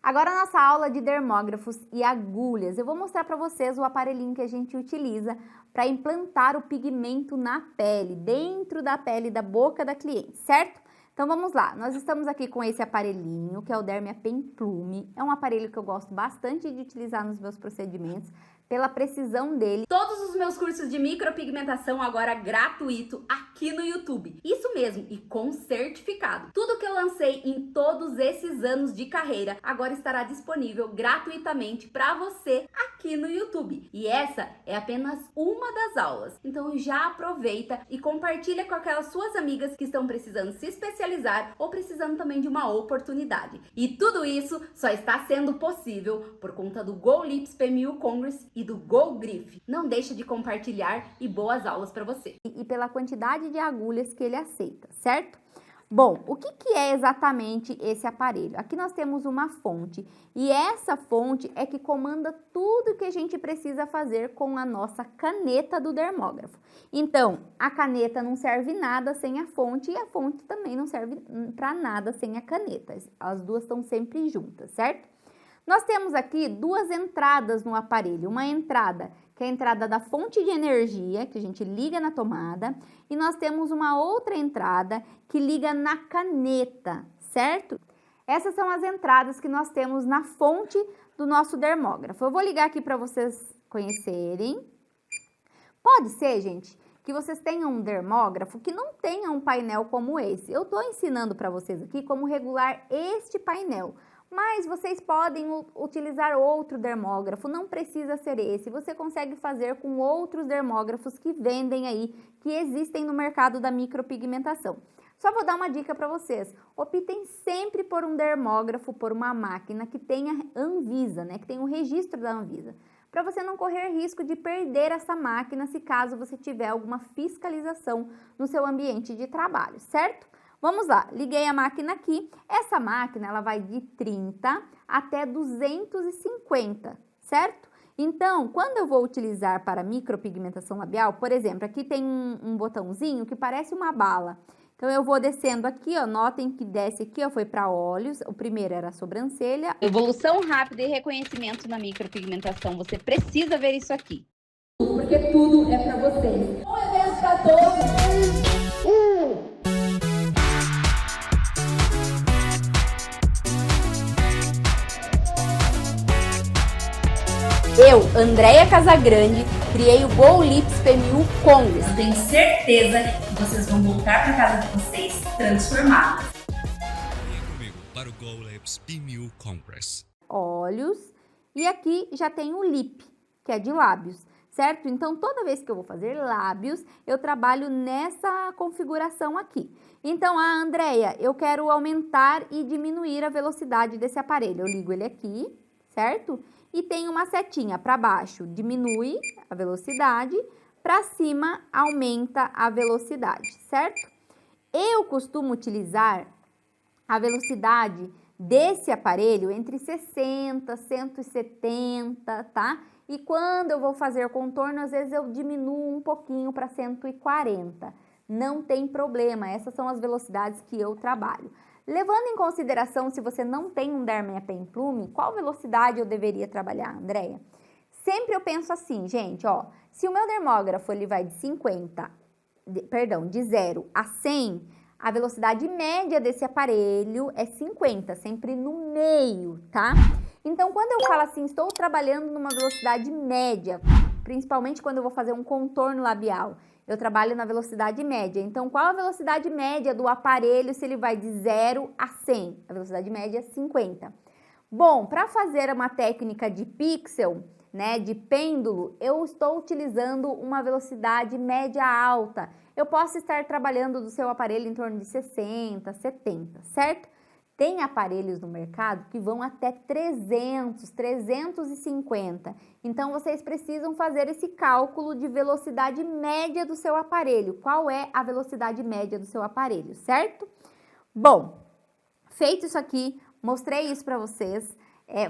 Agora a nossa aula de dermógrafos e agulhas. Eu vou mostrar para vocês o aparelhinho que a gente utiliza para implantar o pigmento na pele, dentro da pele da boca da cliente, certo? Então vamos lá, nós estamos aqui com esse aparelhinho, que é o Dermia Pen Plume. É um aparelho que eu gosto bastante de utilizar nos meus procedimentos, pela precisão dele. Todos os meus cursos de micropigmentação agora gratuito aqui no YouTube. Isso mesmo, e com certificado. Tudo que eu lancei em todos esses anos de carreira agora estará disponível gratuitamente para você aqui no YouTube. E essa é apenas uma das aulas. Então já aproveita e compartilha com aquelas suas amigas que estão precisando se especializar ou precisando também de uma oportunidade. E tudo isso só está sendo possível por conta do Go Lips PMU Congress e do Go Grip. Não deixa de compartilhar e boas aulas para você. E pela quantidade de agulhas que ele aceita, certo? Bom, o que é exatamente esse aparelho? Aqui nós temos uma fonte e essa fonte é que comanda tudo que a gente precisa fazer com a nossa caneta do dermógrafo. Então, a caneta não serve nada sem a fonte e a fonte também não serve para nada sem a caneta. As duas estão sempre juntas, certo? Nós temos aqui duas entradas no aparelho, uma entrada que é a entrada da fonte de energia, que a gente liga na tomada, e nós temos uma outra entrada que liga na caneta, certo? Essas são as entradas que nós temos na fonte do nosso dermógrafo. Eu vou ligar aqui para vocês conhecerem. Pode ser, gente, que vocês tenham um dermógrafo que não tenha um painel como esse. Eu estou ensinando para vocês aqui como regular este painel. Mas vocês podem utilizar outro dermógrafo, não precisa ser esse. Você consegue fazer com outros dermógrafos que vendem aí, que existem no mercado da micropigmentação. Só vou dar uma dica para vocês. Optem sempre por um dermógrafo, por uma máquina que tenha Anvisa, né? Que tenha o registro da Anvisa. Para você não correr risco de perder essa máquina se caso você tiver alguma fiscalização no seu ambiente de trabalho, certo? Vamos lá, liguei a máquina aqui. Essa máquina, ela vai de 30 até 250, certo? Então, quando eu vou utilizar para micropigmentação labial, por exemplo, aqui tem um botãozinho que parece uma bala. Então, eu vou descendo aqui, ó, notem que desce aqui, ó, foi para olhos. O primeiro era a sobrancelha. Evolução rápida e reconhecimento na micropigmentação. Você precisa ver isso aqui. Porque tudo é para vocês. Um evento para todos. Eu, Andréia Casagrande, criei o Go Lips PMU Congress. Eu tenho certeza que vocês vão voltar para casa de vocês transformados. Venha comigo para o Go Lips PMU Congress. Olhos. E aqui já tem o lip, que é de lábios, certo? Então, toda vez que eu vou fazer lábios, eu trabalho nessa configuração aqui. Então, Andréia, eu quero aumentar e diminuir a velocidade desse aparelho. Eu ligo ele aqui, certo? E tem uma setinha para baixo, diminui a velocidade, para cima aumenta a velocidade, certo? Eu costumo utilizar a velocidade desse aparelho entre 60 e 170, tá? E quando eu vou fazer contorno, às vezes eu diminuo um pouquinho para 140. Não tem problema, essas são as velocidades que eu trabalho. Levando em consideração, se você não tem um Dermia Pen Plume, qual velocidade eu deveria trabalhar, Andréia? Sempre eu penso assim, gente, ó, se o meu dermógrafo ele vai de 0 a 100, a velocidade média desse aparelho é 50, sempre no meio, tá? Então, quando eu falo assim, estou trabalhando numa velocidade média, principalmente quando eu vou fazer um contorno labial, eu trabalho na velocidade média. Então, qual a velocidade média do aparelho se ele vai de 0 a 100? A velocidade média é 50. Bom, para fazer uma técnica de pixel, né, de pêndulo, eu estou utilizando uma velocidade média alta. Eu posso estar trabalhando do seu aparelho em torno de 60, 70, certo? Tem aparelhos no mercado que vão até 300, 350. Então, vocês precisam fazer esse cálculo de velocidade média do seu aparelho. Qual é a velocidade média do seu aparelho, certo? Bom, feito isso aqui, mostrei isso para vocês.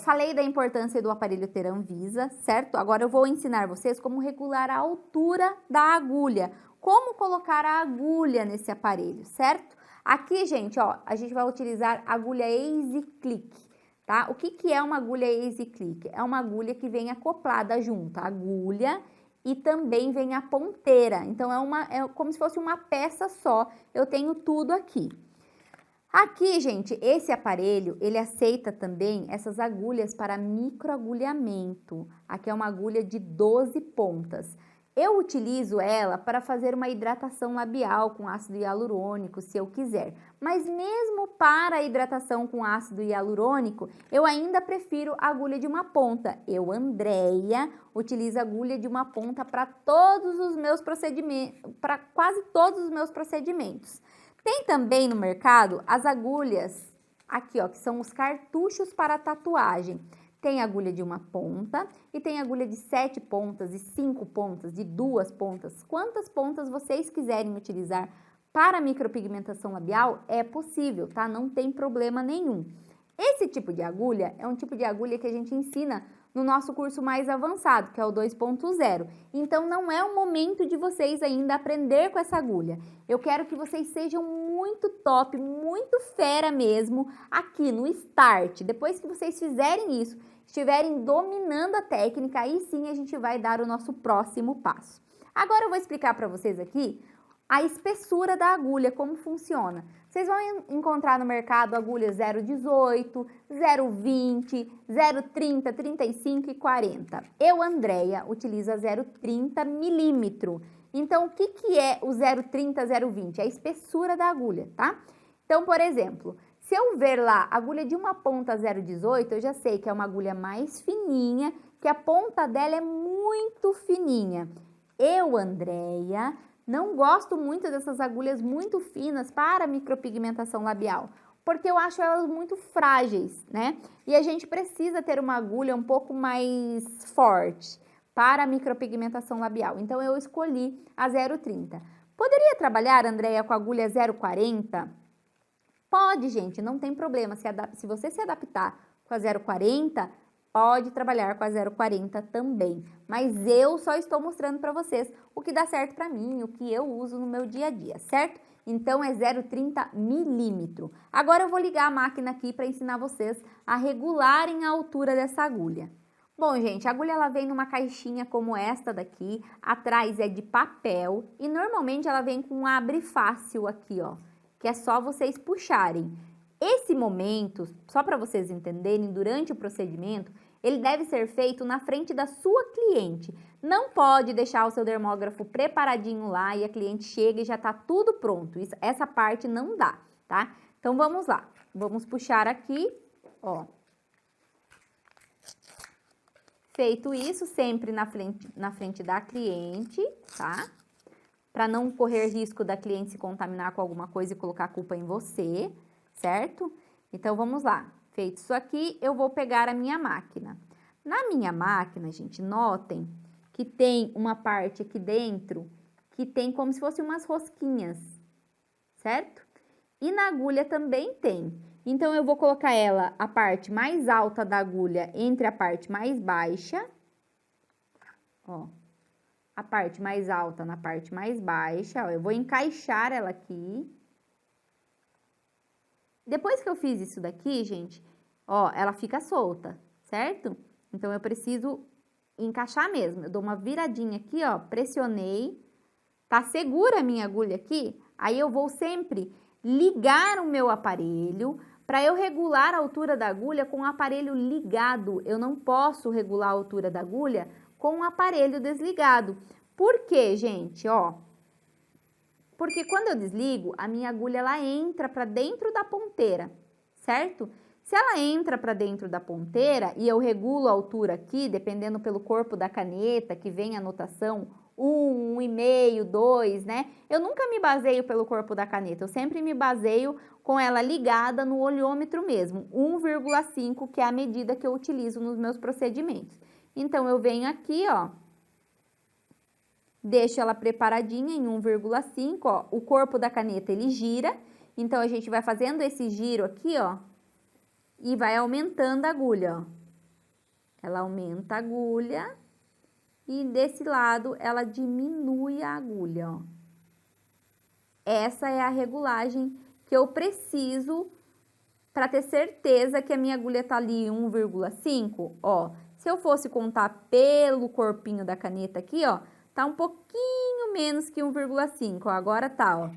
Falei da importância do aparelho ter Anvisa, certo? Agora eu vou ensinar vocês como regular a altura da agulha. Como colocar a agulha nesse aparelho, certo? Aqui, gente, ó, a gente vai utilizar a agulha Easy Click, tá? O que que é uma agulha Easy Click? É uma agulha que vem acoplada junto, a agulha e também vem a ponteira. Então, é como se fosse uma peça só. Eu tenho tudo aqui. Aqui, gente, esse aparelho, ele aceita também essas agulhas para microagulhamento. Aqui é uma agulha de 12 pontas. Eu utilizo ela para fazer uma hidratação labial com ácido hialurônico, se eu quiser. Mas mesmo para a hidratação com ácido hialurônico, eu ainda prefiro a agulha de uma ponta. Eu, Andréia, utilizo agulha de uma ponta para todos os meus procedimentos, para quase todos os meus procedimentos. Tem também no mercado as agulhas, aqui ó, que são os cartuchos para tatuagem. Tem agulha de uma ponta e tem agulha de 7 pontas, de 5 pontas, de 2 pontas. Quantas pontas vocês quiserem utilizar para micropigmentação labial, é possível, tá? Não tem problema nenhum. Esse tipo de agulha é um tipo de agulha que a gente ensina no nosso curso mais avançado, que é o 2.0. Então, não é o momento de vocês ainda aprender com essa agulha. Eu quero que vocês sejam muito top, muito fera mesmo aqui no Start. Depois que vocês fizerem isso, estiverem dominando a técnica, aí sim a gente vai dar o nosso próximo passo. Agora eu vou explicar para vocês aqui a espessura da agulha, como funciona. Vocês vão encontrar no mercado agulhas 0,18, 0,20, 0,30, 35 e 40. Eu, Andréia, utilizo a 0,30 milímetro. Então, o que que é o 0,30, 0,20? É a espessura da agulha, tá? Então, por exemplo, se eu ver lá agulha de uma ponta 0,18, eu já sei que é uma agulha mais fininha, que a ponta dela é muito fininha. Eu, Andréia, não gosto muito dessas agulhas muito finas para micropigmentação labial, porque eu acho elas muito frágeis, né? E a gente precisa ter uma agulha um pouco mais forte para a micropigmentação labial. Então, eu escolhi a 0,30. Poderia trabalhar, Andréia, com a agulha 0,40? Pode, gente, não tem problema. Se você se adaptar com a 0,40, pode trabalhar com a 0,40 também, mas eu só estou mostrando para vocês o que dá certo para mim, o que eu uso no meu dia a dia, certo? Então, é 0,30 milímetro. Agora, eu vou ligar a máquina aqui para ensinar vocês a regularem a altura dessa agulha. Bom, gente, a agulha ela vem numa caixinha como esta daqui, atrás é de papel e normalmente ela vem com um abre fácil aqui, ó, que é só vocês puxarem. Esse momento, só para vocês entenderem, durante o procedimento, ele deve ser feito na frente da sua cliente. Não pode deixar o seu dermógrafo preparadinho lá e a cliente chega e já tá tudo pronto. Essa parte não dá, tá? Então, vamos lá. Vamos puxar aqui, ó. Feito isso, sempre na frente da cliente, tá? Para não correr risco da cliente se contaminar com alguma coisa e colocar a culpa em você, certo? Então, vamos lá. Feito isso aqui, eu vou pegar a minha máquina. Na minha máquina, gente, notem que tem uma parte aqui dentro que tem como se fosse umas rosquinhas, certo? E na agulha também tem. Então, eu vou colocar ela, a parte mais alta da agulha, entre a parte mais baixa. Ó, a parte mais alta na parte mais baixa, ó. Eu vou encaixar ela aqui. Depois que eu fiz isso daqui, gente, ó, ela fica solta, certo? Então, eu preciso encaixar mesmo. Eu dou uma viradinha aqui, ó, pressionei. Tá segura a minha agulha aqui? Aí, eu vou sempre ligar o meu aparelho para eu regular a altura da agulha com o aparelho ligado. Eu não posso regular a altura da agulha com o aparelho desligado. Por quê, gente? Ó, porque quando eu desligo, a minha agulha ela entra para dentro da ponteira, certo? Se ela entra para dentro da ponteira e eu regulo a altura aqui, dependendo pelo corpo da caneta, que vem a anotação 1, 1,5, 2, né? Eu nunca me baseio pelo corpo da caneta, eu sempre me baseio com ela ligada no olhômetro mesmo, 1,5, que é a medida que eu utilizo nos meus procedimentos. Então, eu venho aqui, ó, deixo ela preparadinha em 1,5, ó, o corpo da caneta ele gira, então a gente vai fazendo esse giro aqui, ó, e vai aumentando a agulha, ó. Ela aumenta a agulha e desse lado ela diminui a agulha, ó. Essa é a regulagem que eu preciso para ter certeza que a minha agulha tá ali 1,5, ó. Se eu fosse contar pelo corpinho da caneta aqui, ó, tá um pouquinho menos que 1,5, ó, agora tá, ó.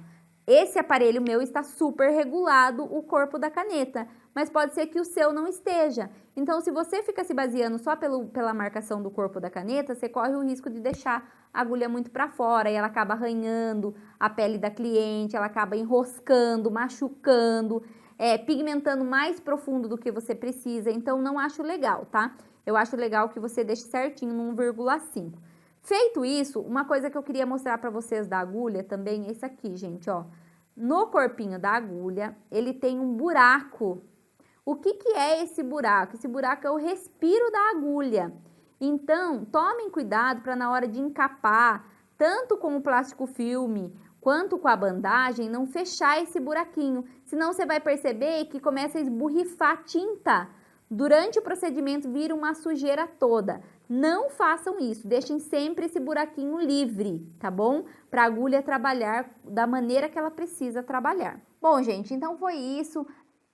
Esse aparelho meu está super regulado, o corpo da caneta, mas pode ser que o seu não esteja. Então, se você fica se baseando só pela marcação do corpo da caneta, você corre o risco de deixar a agulha muito para fora e ela acaba arranhando a pele da cliente, ela acaba enroscando, machucando, pigmentando mais profundo do que você precisa. Então, não acho legal, tá? Eu acho legal que você deixe certinho no 1,5. Feito isso, uma coisa que eu queria mostrar para vocês da agulha também é esse aqui, gente, ó. No corpinho da agulha, ele tem um buraco. O que que é esse buraco? Esse buraco é o respiro da agulha. Então, tomem cuidado para na hora de encapar, tanto com o plástico filme quanto com a bandagem, não fechar esse buraquinho. Senão você vai perceber que começa a esborrifar tinta. Durante o procedimento vira uma sujeira toda. Não façam isso, deixem sempre esse buraquinho livre, tá bom? Para a agulha trabalhar da maneira que ela precisa trabalhar. Bom, gente, então foi isso.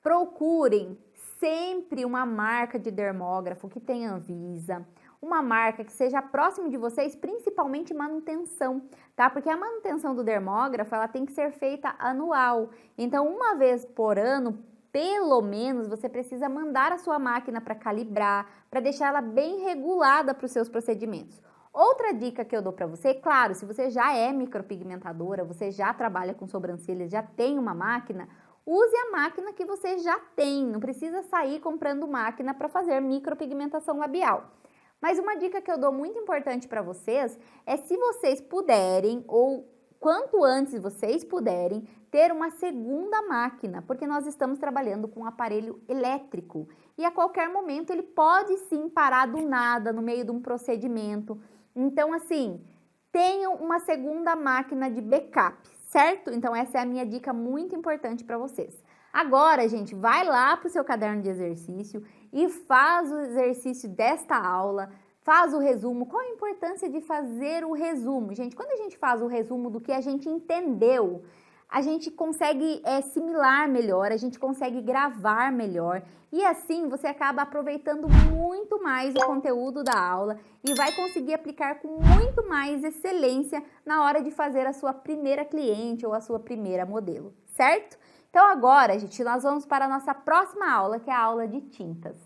Procurem sempre uma marca de dermógrafo que tenha Anvisa, uma marca que seja próximo de vocês, principalmente manutenção, tá? Porque a manutenção do dermógrafo, ela tem que ser feita anual. Então, uma vez por ano, pelo menos, você precisa mandar a sua máquina para calibrar, para deixar ela bem regulada para os seus procedimentos. Outra dica que eu dou para você, claro, se você já é micropigmentadora, você já trabalha com sobrancelhas, já tem uma máquina, use a máquina que você já tem, não precisa sair comprando máquina para fazer micropigmentação labial. Mas uma dica que eu dou muito importante para vocês é se vocês puderem, ou quanto antes vocês puderem, ter uma segunda máquina, porque nós estamos trabalhando com um aparelho elétrico e a qualquer momento ele pode sim parar do nada no meio de um procedimento. Então, assim, tenham uma segunda máquina de backup, certo? Então, essa é a minha dica muito importante para vocês. Agora, gente, vai lá para o seu caderno de exercício e faz o exercício desta aula. Faz o resumo. Qual a importância de fazer o resumo? Gente, quando a gente faz o resumo do que a gente entendeu, a gente consegue assimilar melhor, a gente consegue gravar melhor e assim você acaba aproveitando muito mais o conteúdo da aula e vai conseguir aplicar com muito mais excelência na hora de fazer a sua primeira cliente ou a sua primeira modelo, certo? Então agora, gente, nós vamos para a nossa próxima aula, que é a aula de tintas.